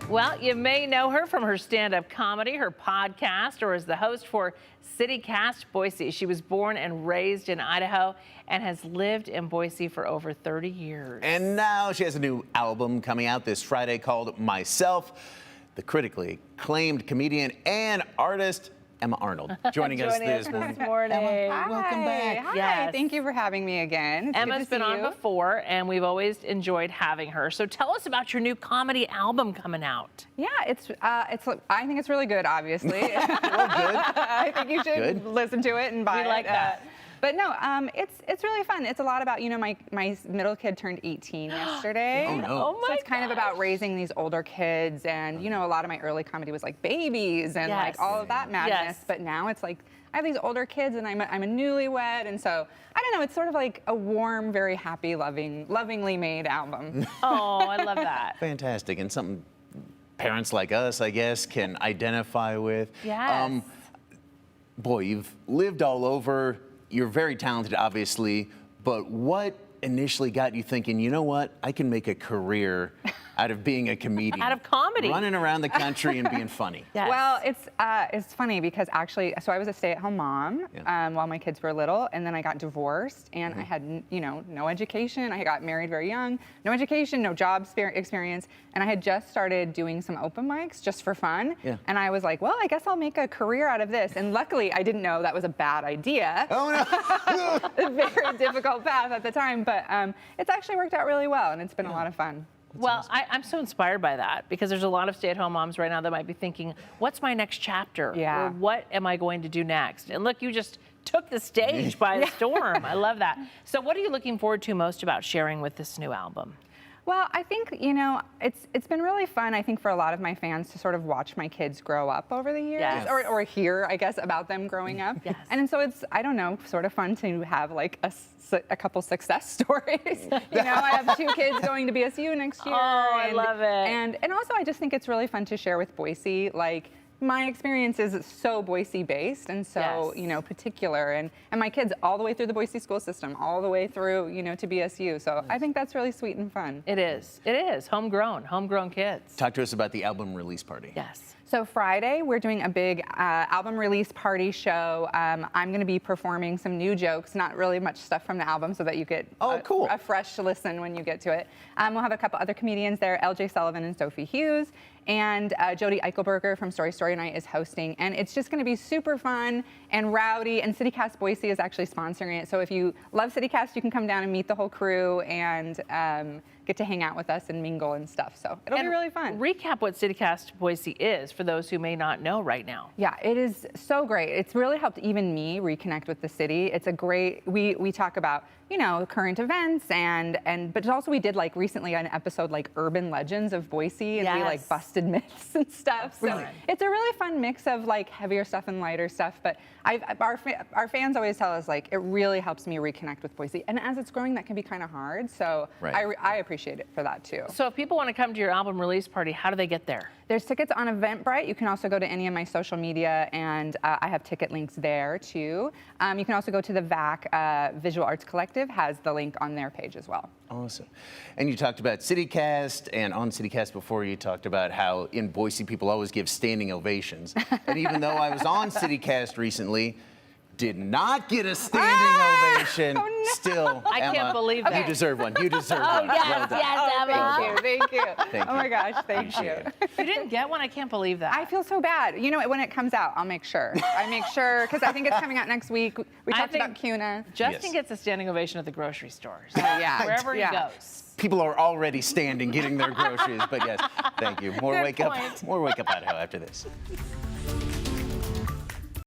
Well, you may know her from her stand-up comedy, her podcast, or as the host for City Cast Boise. She was born and raised in Idaho and has lived in Boise for over 30 years. And now she has a new album coming out this Friday called Myself. The critically acclaimed comedian and artist Emma Arnold joining us this morning. Emma, welcome back. Hi, Yes. thank you for having me again. It's Emma's good to been see on you. before, and we've always enjoyed having her. So tell us about your new comedy album coming out. Yeah, I think it's really good, obviously. Well, good. I think you should listen to it and buy it. We like that. But no, it's really fun. It's a lot about, my middle kid turned 18 yesterday. Oh, no. Oh, my So it's kind of about raising these older kids, and a lot of my early comedy was like babies and Yes. like all of that madness. Yes. But now it's like I have these older kids, and I'm a newlywed, and so I don't know. It's sort of like a warm, very happy, lovingly made album. Oh, I love that. Fantastic. And something parents like us, I guess, can identify with. Yes. Boy, you've lived all over. You're very talented, obviously. But what initially got you thinking, you know what, I can make a career out of being a comedian? Out of comedy. Running around the country and being funny. Yes. Well, it's funny because actually, so I was a stay-at-home mom while my kids were little, and then I got divorced, and I had no education. I got married very young, no education, no job experience, and I had just started doing some open mics just for fun. Yeah. And I was like, well, I guess I'll make a career out of this. And luckily, I didn't know that was a bad idea. Oh no! A very difficult path at the time, but it's actually worked out really well, and it's been a lot of fun. Well, I'm so inspired by that because there's a lot of stay-at-home moms right now that might be thinking, what's my next chapter? Yeah. Or what am I going to do next? And look, you just took the stage by storm. I love that. So what are you looking forward to most about sharing with this new album? Well, I think, it's been really fun, I think, for a lot of my fans to sort of watch my kids grow up over the years, Yes. or hear, I guess, about them growing up. Yes. And so it's, I don't know, sort of fun to have like a couple success stories. I have 2 kids going to BSU next year. Oh, I love it. And also, I just think it's really fun to share with Boise, like, my experience is so Boise based and so, Yes. particular, and my kids all the way through the Boise school system, all the way through, to BSU. So I think that's really sweet and fun. It is. It is. Homegrown kids. Talk to us about the album release party. Yes. So Friday, we're doing a big album release party show. I'm going to be performing some new jokes, not really much stuff from the album, so that you get cool. a fresh listen when you get to it. We'll have a couple other comedians there, LJ Sullivan and Sophie Hughes, and Jody Eichelberger from Story Story Night is hosting. And it's just going to be super fun and rowdy, and City Cast Boise is actually sponsoring it. So if you love City Cast, you can come down and meet the whole crew and get to hang out with us and mingle and stuff. So it'll be really fun. Recap what City Cast Boise is for those who may not know right now. Yeah, it is so great. It's really helped even me reconnect with the city. It's a great, we talk about, current events but also we did like recently an episode like urban legends of Boise, and we like busted myths and stuff. So it's a really fun mix of like heavier stuff and lighter stuff. But our fans always tell us like it really helps me reconnect with Boise. And as it's growing, that can be kind of hard. So I appreciate it for that too. So if people want to come to your album release party, how do they get there? There's tickets on Eventbrite. You can also go to any of my social media, and I have ticket links there too. You can also go to the VAC Visual Arts Collective, has the link on their page as well. Awesome. And you talked about CityCast, and on CityCast before you talked about how in Boise people always give standing ovations. And even though I was on CityCast recently, did not get a standing ovation. Oh, no. Still, I Emma, can't believe that. You deserve one. You deserve one. Yes, Well done. yes, Emma. Thank you. Thank Oh my you. gosh, thank you. You didn't get one? I can't believe that. I feel so bad. When it comes out, I'll make sure. I make sure, because I think it's coming out next week. We talked about CUNA. Justin gets a standing ovation at the grocery stores. Yeah. Wherever he goes. People are already standing getting their groceries, but yes, thank you. More Good Wake Up point. Idaho after this.